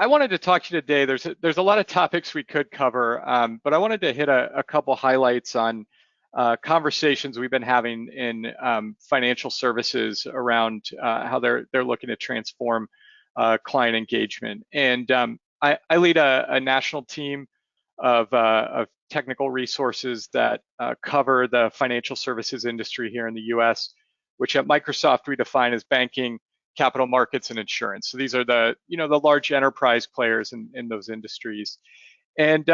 I wanted to talk to you today. There's a lot of topics we could cover, but I wanted to hit a couple highlights on conversations we've been having in financial services around how they're looking to transform client engagement. And I lead a national team of technical resources that cover the financial services industry here in the U.S., which at Microsoft we define as banking, capital markets, and insurance. So these are the large enterprise players in those industries. And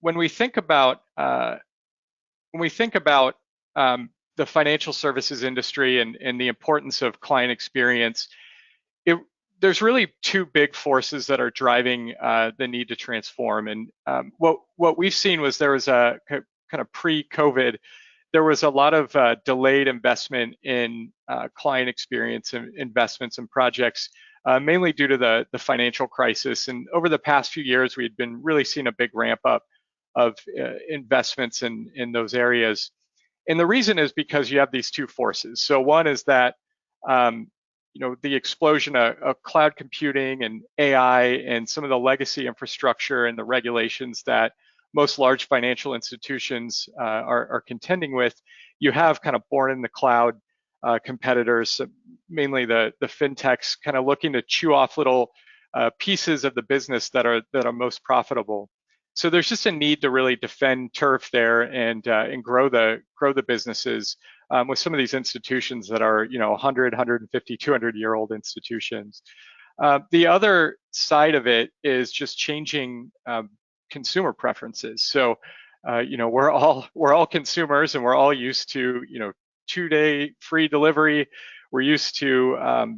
when we think about the financial services industry and the importance of client experience, there's really two big forces that are driving the need to transform. And what we've seen was there was a kind of pre-COVID, there was a lot of delayed investment in client experience and investments and projects, mainly due to the financial crisis. And over the past few years, we had been really seeing a big ramp up of investments in those areas. And the reason is because you have these two forces. So one is that the explosion of cloud computing and AI and some of the legacy infrastructure and the regulations that most large financial institutions are contending with. You have kind of born in the cloud competitors, mainly the fintechs, kind of looking to chew off little pieces of the business that are most profitable. So there's just a need to really defend turf there and grow the businesses with some of these institutions that are 100, 150, 200-year-old institutions. The other side of it is just changing consumer preferences. So we're all consumers, and we're all used to 2-day free delivery. We're used to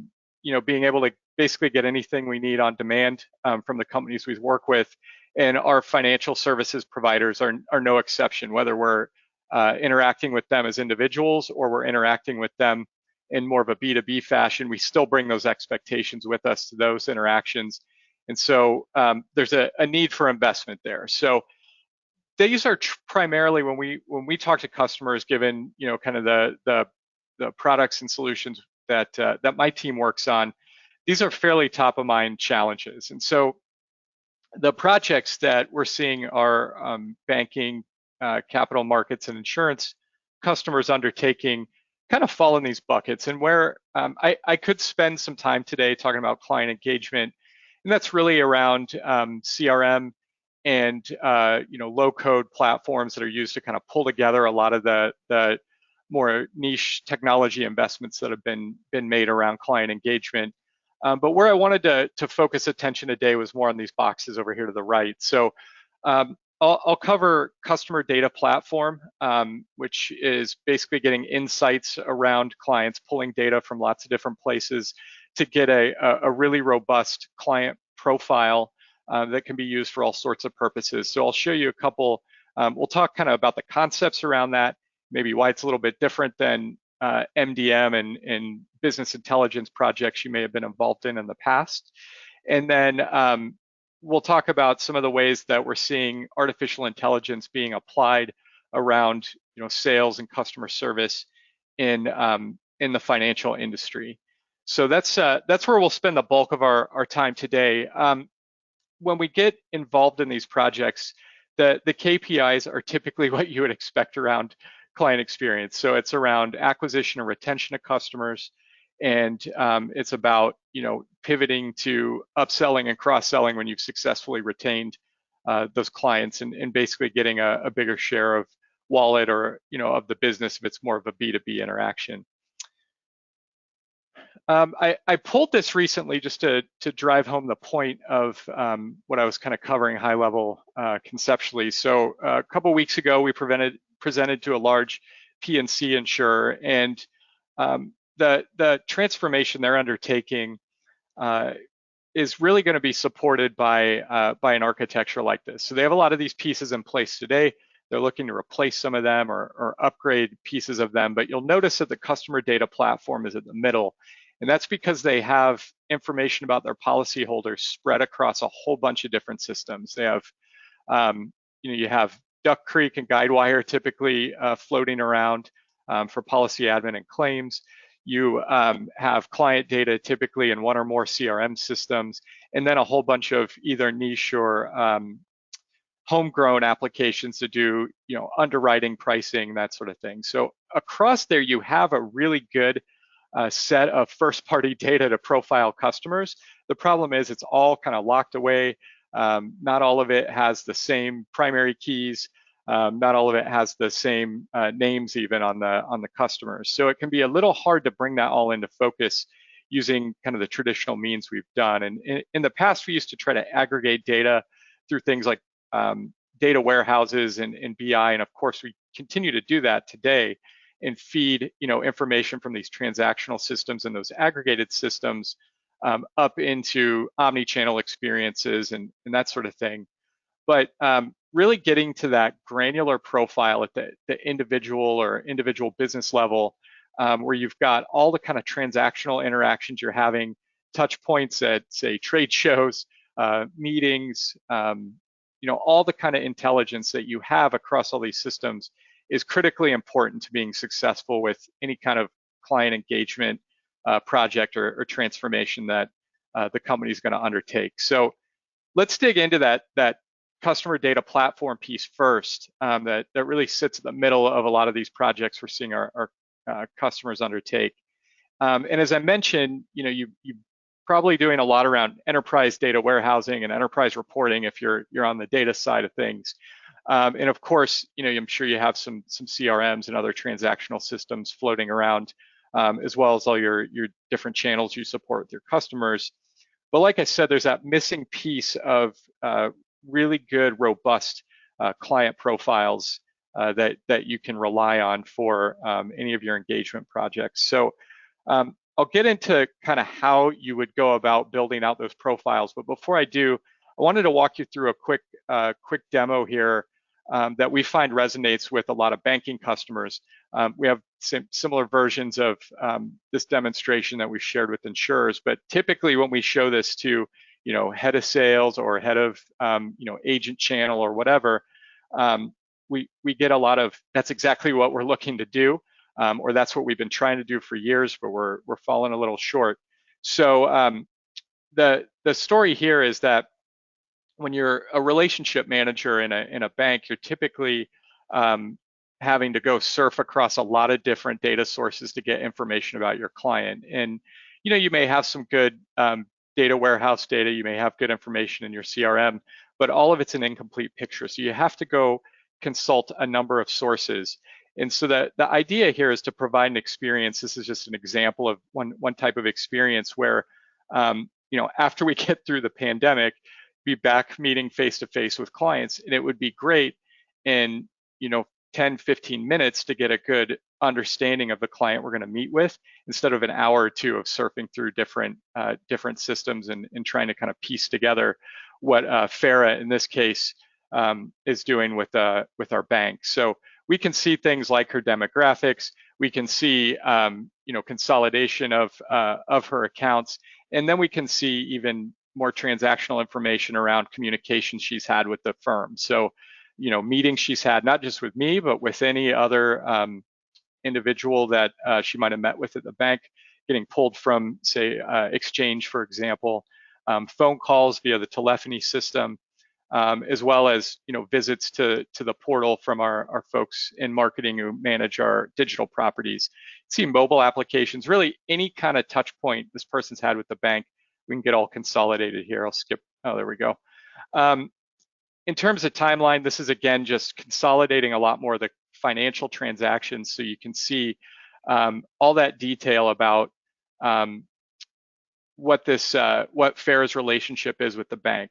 being able to basically get anything we need on demand from the companies we work with. And our financial services providers are no exception, whether we're interacting with them as individuals or we're interacting with them in more of a B2B fashion. We still bring those expectations with us to those interactions. And so there's a need for investment there. So these are primarily when we talk to customers, given kind of the products and solutions that my team works on, these are fairly top of mind challenges. And so the projects that we're seeing are banking, capital markets, and insurance customers undertaking kind of fall in these buckets. And where I could spend some time today talking about client engagement, and that's really around CRM and low-code platforms that are used to kind of pull together a lot of the more niche technology investments that have been made around client engagement. But where I wanted to focus attention today was more on these boxes over here to the right. So I'll cover customer data platform, which is basically getting insights around clients, pulling data from lots of different places to get a really robust client profile that can be used for all sorts of purposes. So I'll show you a couple. We'll talk kind of about the concepts around that, maybe why it's a little bit different than MDM and business intelligence projects you may have been involved in the past. And then we'll talk about some of the ways that we're seeing artificial intelligence being applied around sales and customer service in the financial industry. So that's where we'll spend the bulk of our time today. When we get involved in these projects, the KPIs are typically what you would expect around client experience. So it's around acquisition and retention of customers, and it's about pivoting to upselling and cross-selling when you've successfully retained those clients, and basically getting a bigger share of wallet or of the business if it's more of a B2B interaction. I pulled this recently just to drive home the point of what I was kind of covering high level conceptually. So a couple weeks ago, we presented to a large P&C insurer, and the transformation they're undertaking is really going to be supported by an architecture like this. So they have a lot of these pieces in place today. They're looking to replace some of them or upgrade pieces of them, but you'll notice that the customer data platform is in the middle. And that's because they have information about their policyholders spread across a whole bunch of different systems. They have, you have Duck Creek and Guidewire typically floating around for policy admin and claims. You have client data typically in one or more CRM systems, and then a whole bunch of either niche or homegrown applications to do, underwriting, pricing, that sort of thing. So across there, you have a really good set of first-party data to profile customers. The problem is it's all kind of locked away. Not all of it has the same primary keys. Not all of it has the same names even on the customers. So it can be a little hard to bring that all into focus using kind of the traditional means we've done. And in the past, we used to try to aggregate data through things like data warehouses and BI, and of course we continue to do that today and feed information from these transactional systems and those aggregated systems up into omni-channel experiences and that sort of thing. But really getting to that granular profile at the individual business level, where you've got all the kind of transactional interactions you're having, touch points at, say, trade shows, meetings, all the kind of intelligence that you have across all these systems is critically important to being successful with any kind of client engagement project or transformation that the company is going to undertake. So let's dig into that customer data platform piece first, that really sits at the middle of a lot of these projects we're seeing our customers undertake. And as I mentioned, you're probably doing a lot around enterprise data warehousing and enterprise reporting if you're on the data side of things. And of course, I'm sure you have some CRMs and other transactional systems floating around, as well as all your different channels you support with your customers. But like I said, there's that missing piece of really good, robust client profiles that you can rely on for any of your engagement projects. So I'll get into kind of how you would go about building out those profiles. But before I do, I wanted to walk you through a quick demo here that we find resonates with a lot of banking customers. We have similar versions of this demonstration that we've shared with insurers, but typically when we show this to, head of sales or head of, agent channel or whatever, we get a lot of, that's exactly what we're looking to do, or that's what we've been trying to do for years, but we're falling a little short. So the story here is that when you're a relationship manager in a bank, you're typically having to go surf across a lot of different data sources to get information about your client. And you may have some good data warehouse data, you may have good information in your CRM, but all of it's an incomplete picture. So you have to go consult a number of sources. And so the idea here is to provide an experience. This is just an example of one type of experience where, after we get through the pandemic, be back meeting face-to-face with clients, and it would be great in 10, 15 minutes to get a good understanding of the client we're going to meet with, instead of an hour or two of surfing through different systems and trying to kind of piece together what Farah in this case is doing with our bank. So we can see things like her demographics, we can see consolidation of her accounts, and then we can see even more transactional information around communications she's had with the firm. So, meetings she's had, not just with me, but with any other individual that she might have met with at the bank, getting pulled from, say, Exchange, for example, phone calls via the telephony system, as well as, visits to the portal from our folks in marketing who manage our digital properties. See mobile applications, really any kind of touch point this person's had with the bank. We can get all consolidated here. I'll skip, oh, there we go. In terms of timeline, this is again just consolidating a lot more of the financial transactions, so you can see all that detail about what Farah's relationship is with the bank.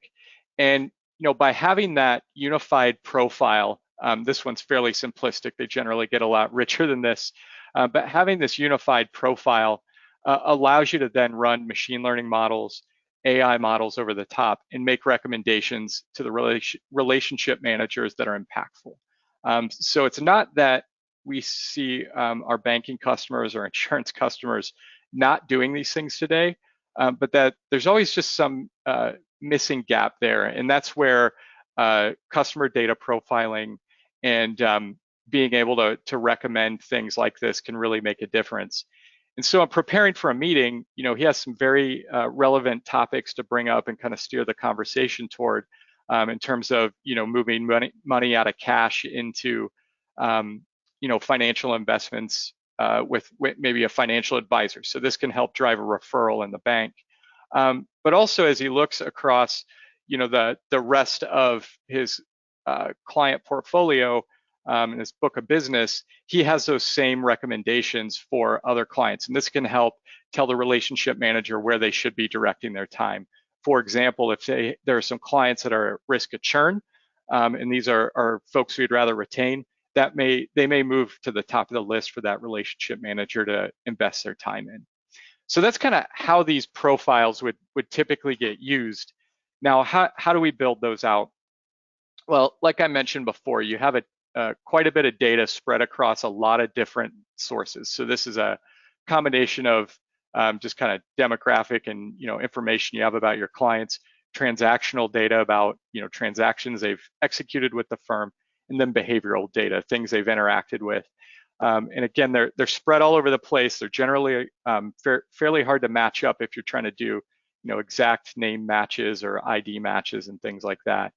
And by having that unified profile, this one's fairly simplistic. They generally get a lot richer than this, but having this unified profile allows you to then run machine learning models, AI models over the top, and make recommendations to the relationship managers that are impactful. So it's not that we see our banking customers or insurance customers not doing these things today, but that there's always just some missing gap there. And that's where customer data profiling and being able to recommend things like this can really make a difference. And so in preparing for a meeting, he has some very relevant topics to bring up and kind of steer the conversation toward in terms of, moving money out of cash into, financial investments with maybe a financial advisor. So this can help drive a referral in the bank. But also as he looks across, the rest of his client portfolio and his book of business, he has those same recommendations for other clients. And this can help tell the relationship manager where they should be directing their time. For example, if there are some clients that are at risk of churn, and these are folks we'd rather retain, they may move to the top of the list for that relationship manager to invest their time in. So that's kind of how these profiles would typically get used. Now, how do we build those out? Well, like I mentioned before, you have quite a bit of data spread across a lot of different sources. So this is a combination of just kind of demographic and information you have about your clients, transactional data about transactions they've executed with the firm, and then behavioral data, things they've interacted with. And again, they're spread all over the place. They're generally fairly hard to match up if you're trying to do exact name matches or ID matches and things like that.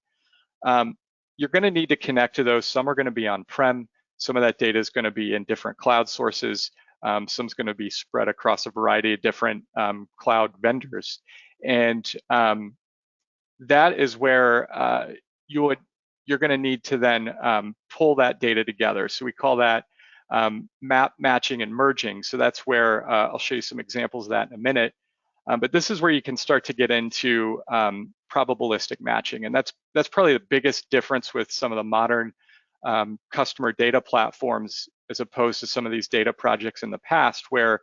You're going to need to connect to those. Some are going to be on-prem. Some of that data is going to be in different cloud sources. Some's going to be spread across a variety of different cloud vendors. And that is where you're going to need to then pull that data together. So we call that matching and merging. So that's where I'll show you some examples of that in a minute. But this is where you can start to get into probabilistic matching. And that's probably the biggest difference with some of the modern customer data platforms as opposed to some of these data projects in the past where,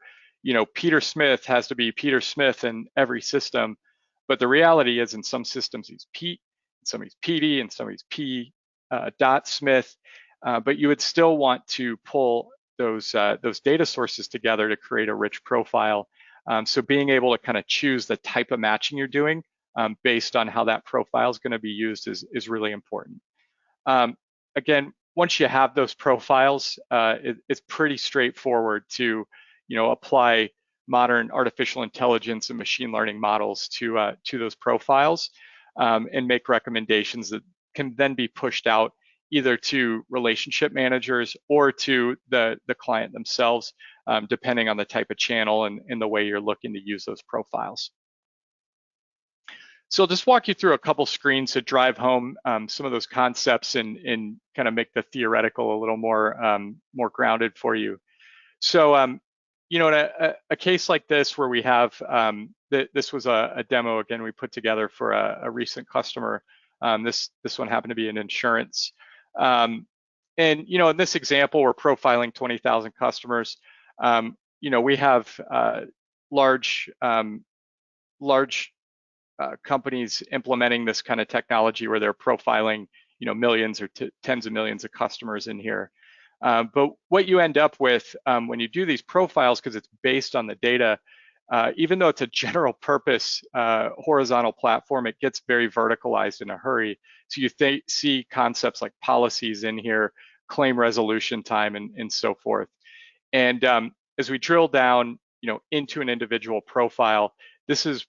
Peter Smith has to be Peter Smith in every system. But the reality is in some systems he's Pete, in some he's Petey, and some he's P. Smith. But you would still want to pull those data sources together to create a rich profile. So being able to kind of choose the type of matching you're doing based on how that profile is going to be used is really important. Again, once you have those profiles, it's pretty straightforward to apply modern artificial intelligence and machine learning models to those profiles and make recommendations that can then be pushed out either to relationship managers or to the client themselves, depending on the type of channel and the way you're looking to use those profiles. So I'll just walk you through a couple screens to drive home some of those concepts and kind of make the theoretical a little more grounded for you. So, in a case like this where we have, this was a demo, again, we put together for a recent customer. This one happened to be in insurance. And, in this example, we're profiling 20,000 customers. We have large companies implementing this kind of technology where they're profiling, millions or tens of millions of customers in here. But what you end up with when you do these profiles, because it's based on the data, even though it's a general purpose horizontal platform, it gets very verticalized in a hurry. So you see concepts like policies in here, claim resolution time, and so forth. And as we drill down, into an individual profile, this is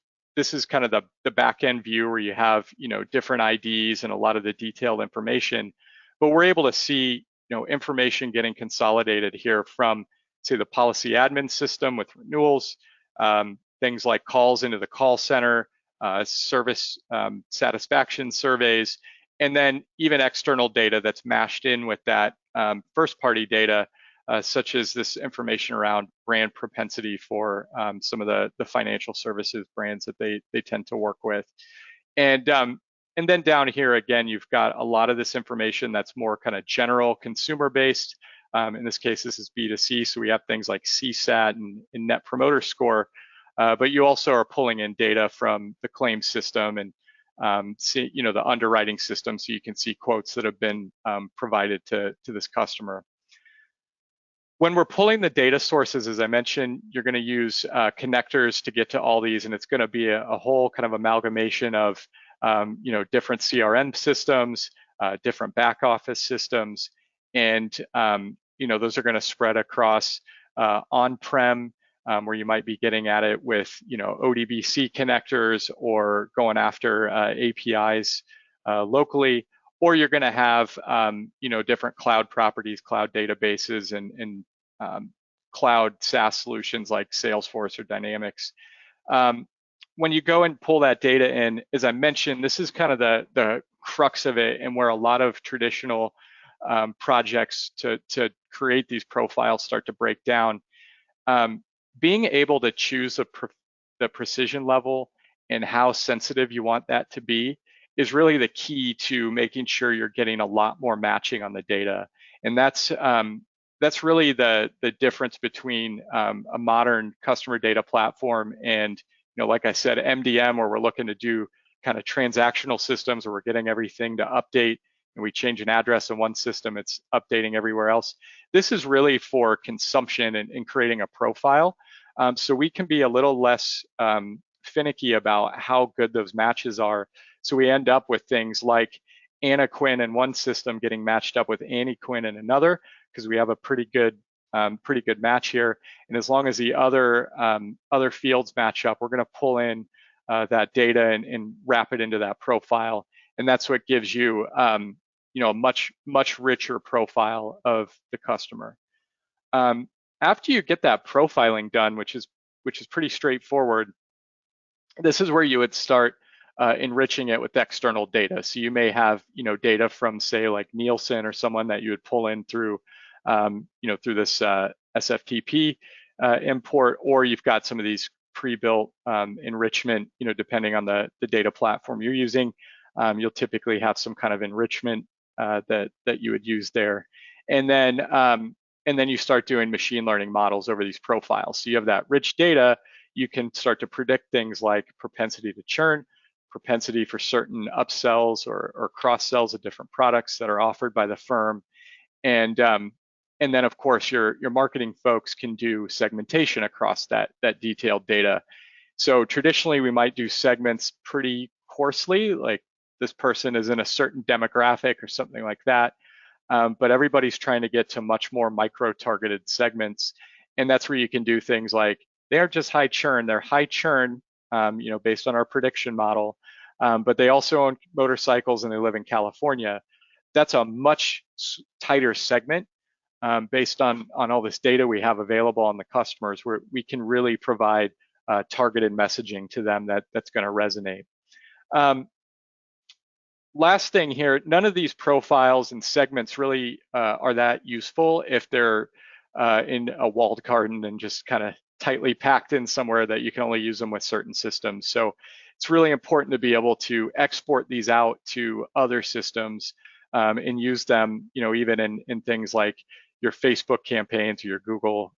kind of the back end view where you have, different IDs and a lot of the detailed information. But we're able to see, information getting consolidated here from, say, the policy admin system with renewals, things like calls into the call center, service satisfaction surveys, and then even external data that's mashed in with that first-party data, such as this information around brand propensity for some of the financial services brands that they tend to work with. And then down here, again, you've got a lot of this information that's more kind of general consumer-based. In this case, this is B2C, so we have things like CSAT and Net Promoter Score, but you also are pulling in data from the claim system and the underwriting system, so you can see quotes that have been provided to this customer. When we're pulling the data sources, as I mentioned, you're going to use connectors to get to all these, and it's going to be a whole kind of amalgamation of different CRM systems, different back office systems, and those are going to spread across on-prem, where you might be getting at it with, ODBC connectors or going after APIs locally, or you're going to have, different cloud properties, cloud databases, and cloud SaaS solutions like Salesforce or Dynamics. When you go and pull that data in, as I mentioned, this is kind of the crux of it, and where a lot of traditional projects to create these profiles start to break down. Being able to choose the precision level and how sensitive you want that to be is really the key to making sure you're getting a lot more matching on the data. And that's really the difference between a modern customer data platform and, like I said, MDM, where we're looking to do kind of transactional systems where we're getting everything to update, and we change an address in one system, it's updating everywhere else. This is really for consumption and creating a profile. So we can be a little less finicky about how good those matches are. So we end up with things like Anna Quinn in one system getting matched up with Annie Quinn in another, because we have a pretty good match here. And as long as the other fields match up, we're going to pull in that data and wrap it into that profile. And that's what gives you a much richer profile of the customer. After you get that profiling done, which is pretty straightforward, this is where you would start enriching it with external data. So you may have data from, say, like Nielsen or someone that you would pull in through through this SFTP import, or you've got some of these pre-built enrichment, depending on the data platform you're using. You'll typically have some kind of enrichment that you would use there. And then you start doing machine learning models over these profiles. So you have that rich data, you can start to predict things like propensity to churn, propensity for certain upsells or cross sells of different products that are offered by the firm. And then of course your marketing folks can do segmentation across that detailed data. So traditionally we might do segments pretty coarsely, like this person is in a certain demographic or something like that. But everybody's trying to get to much more micro-targeted segments. And that's where you can do things like, they are just high churn. They're high churn, based on our prediction model, but they also own motorcycles and they live in California. That's a much tighter segment based on all this data we have available on the customers, where we can really provide targeted messaging to them that's going to resonate. Last thing here, none of these profiles and segments really are that useful if they're in a walled garden and just kind of tightly packed in somewhere that you can only use them with certain systems. So it's really important to be able to export these out to other systems and use them, even in things like your Facebook campaigns or your Google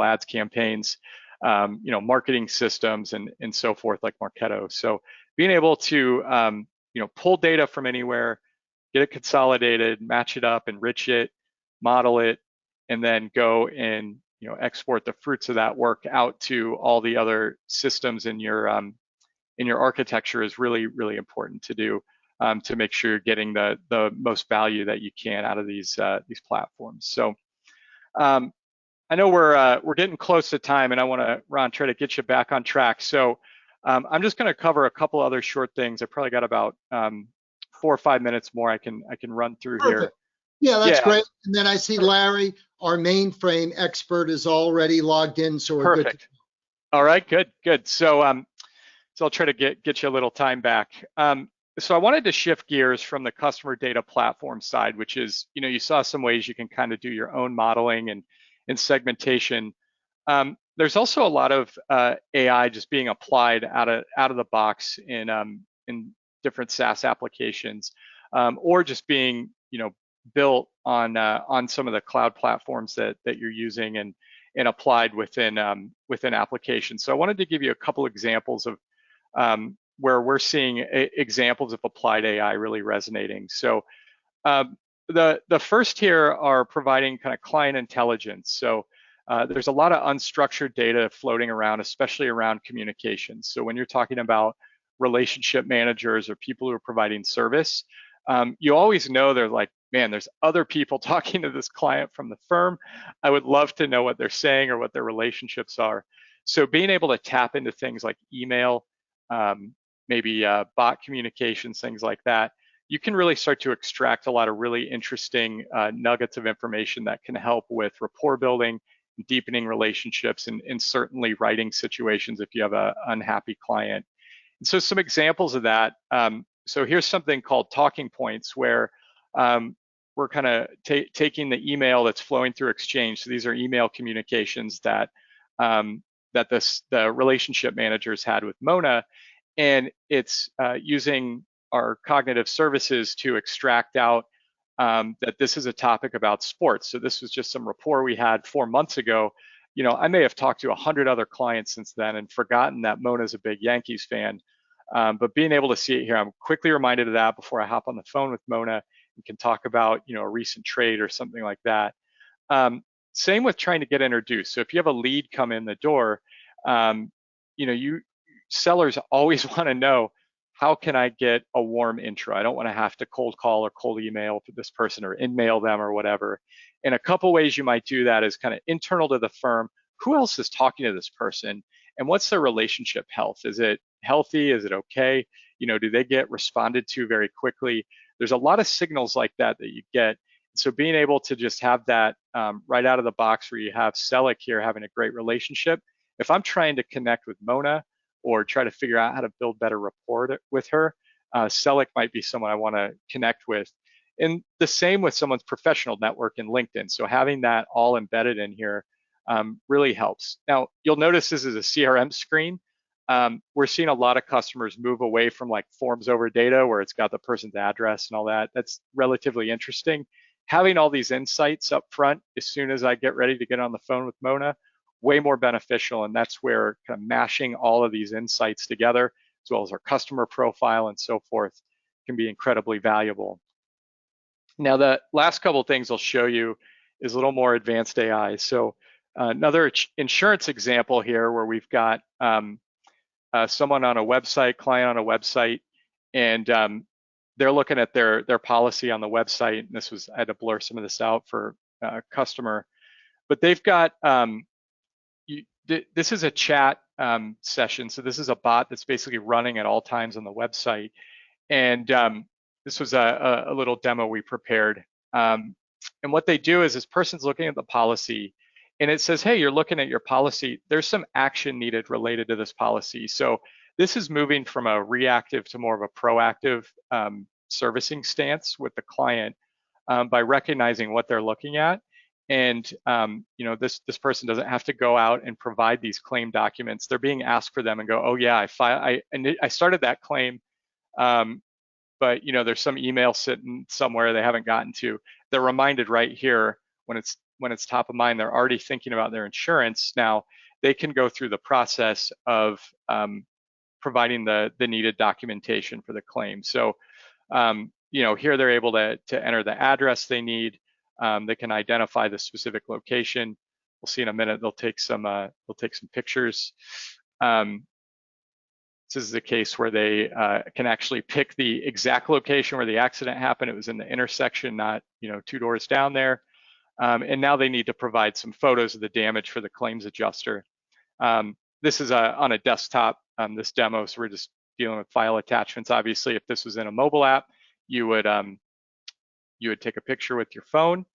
Ads campaigns, marketing systems and so forth, like Marketo. So being able to pull data from anywhere, get it consolidated, match it up, enrich it, model it, and then go and export the fruits of that work out to all the other systems in your architecture is really, really important to do to make sure you're getting the most value that you can out of these platforms. So I know we're getting close to time, and I want to, Ron, try to get you back on track. So I'm just going to cover a couple other short things. I probably got about 4 or 5 minutes more I can run through. Perfect. Here. Yeah, that's great. And then I see Larry, our mainframe expert, is already logged in, so we're perfect. Good. All right, good. So I'll try to get you a little time back. So I wanted to shift gears from the customer data platform side, which is, you saw some ways you can kind of do your own modeling and segmentation. There's also a lot of AI just being applied out of the box in different SaaS applications, or just being built on some of the cloud platforms that you're using and applied within applications. So I wanted to give you a couple examples of where we're seeing examples of applied AI really resonating. So the first here are providing kind of client intelligence. So there's a lot of unstructured data floating around, especially around communications. So when you're talking about relationship managers or people who are providing service, you always know they're like man, there's other people talking to this client from the firm. I would love to know what they're saying or what their relationships are. So being able to tap into things like email, maybe bot communications, things like that, you can really start to extract a lot of really interesting nuggets of information that can help with rapport building, deepening relationships, and certainly writing situations if you have an unhappy client. And so some examples of that. So here's something called talking points where we're kind of taking the email that's flowing through Exchange. So these are email communications that the relationship managers had with Mona, and it's using our cognitive services to extract out that this is a topic about sports. So this was just some rapport we had 4 months ago. You know, I may have talked to 100 other clients since then and forgotten that Mona's a big Yankees fan. But being able to see it here, I'm quickly reminded of that before I hop on the phone with Mona and can talk about, you know, a recent trade or something like that. Same with trying to get introduced. So if you have a lead come in the door, you know, sellers always want to know, how can I get a warm intro? I don't want to have to cold call or cold email for this person or in-mail them or whatever. And a couple ways you might do that is kind of internal to the firm. Who else is talking to this person? And what's their relationship health? Is it healthy? Is it okay? You know, do they get responded to very quickly? There's a lot of signals like that that you get. So being able to just have that right out of the box, where you have Selleck here having a great relationship. If I'm trying to connect with Mona or try to figure out how to build better rapport with her, Selleck might be someone I want to connect with. And the same with someone's professional network in LinkedIn. So having that all embedded in here really helps. Now, you'll notice this is a CRM screen. We're seeing a lot of customers move away from like forms over data where it's got the person's address and all that. That's relatively interesting. Having all these insights up front as soon as I get ready to get on the phone with Mona, way more beneficial. And that's where kind of mashing all of these insights together, as well as our customer profile and so forth, can be incredibly valuable. Now, the last couple of things I'll show you is a little more advanced AI. So another insurance example here where we've got someone on a website, client on a website, and they're looking at their policy on the website. And this was, I had to blur some of this out for customer, but they've got, this is a chat session. So this is a bot that's basically running at all times on the website. And this was a little demo we prepared. And what they do is this person's looking at the policy and it says, hey, you're looking at your policy. There's some action needed related to this policy. So this is moving from a reactive to more of a proactive servicing stance with the client by recognizing what they're looking at. And you know, this person doesn't have to go out and provide these claim documents. They're being asked for them and go, oh yeah, I started that claim, but you know, there's some email sitting somewhere they haven't gotten to. They're reminded right here when it's top of mind. They're already thinking about their insurance. Now they can go through the process of providing the needed documentation for the claim. So you know, here they're able to enter the address they need. They can identify the specific location. We'll see in a minute. They'll take some pictures. This is the case where they can actually pick the exact location where the accident happened. It was in the intersection, not, you know, 2 doors down there. And now they need to provide some photos of the damage for the claims adjuster. This is on a desktop, this demo, so we're just dealing with file attachments. Obviously, if this was in a mobile app, you would take a picture with your phone.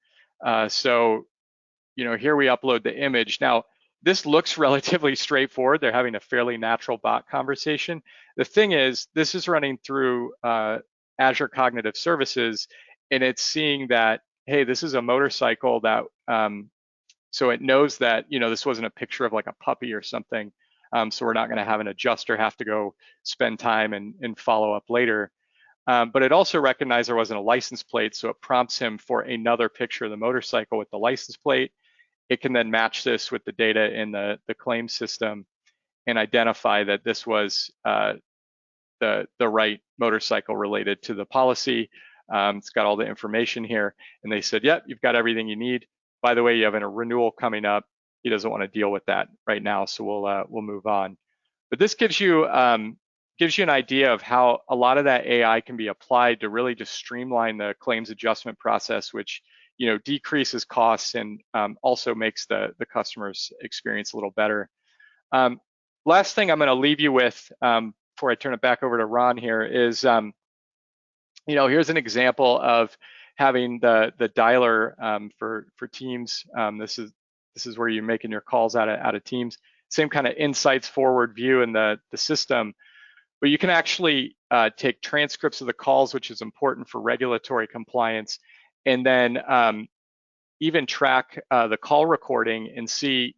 So, you know, here we upload the image. Now, this looks relatively straightforward. They're having a fairly natural bot conversation. The thing is, this is running through Azure Cognitive Services, and it's seeing that, hey, this is a motorcycle that, so it knows that, you know, this wasn't a picture of like a puppy or something. So we're not going to have an adjuster have to go spend time and follow up later. But it also recognized there wasn't a license plate, so it prompts him for another picture of the motorcycle with the license plate. It can then match this with the data in the claim system and identify that this was the right motorcycle related to the policy. It's got all the information here. And they said, yep, you've got everything you need. By the way, you have a renewal coming up. He doesn't want to deal with that right now, so we'll move on. But this gives you gives you an idea of how a lot of that AI can be applied to really just streamline the claims adjustment process, which decreases costs and also makes the customer's experience a little better. Last thing I'm going to leave you with before I turn it back over to Ron here is, here's an example of having the dialer for Teams. This is where you're making your calls out of Teams. Same kind of insights forward view in the system, but you can actually take transcripts of the calls, which is important for regulatory compliance, and then even track the call recording and see,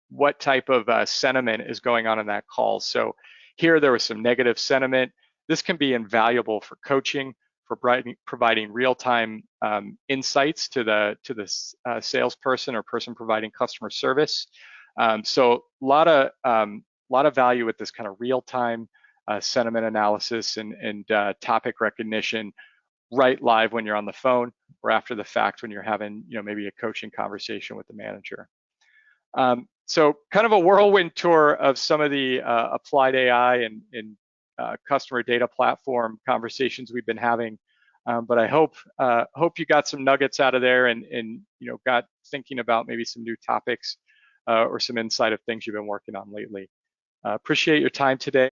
what type of sentiment is going on in that call. So here there was some negative sentiment. This can be invaluable for coaching, for providing real-time insights to the salesperson or person providing customer service. So a lot of value with this kind of real-time sentiment analysis and topic recognition right live when you're on the phone or after the fact when you're having maybe a coaching conversation with the manager. So kind of a whirlwind tour of some of the applied AI and customer data platform conversations we've been having. But I hope you got some nuggets out of there and got thinking about maybe some new topics or some insight of things you've been working on lately. Appreciate your time today.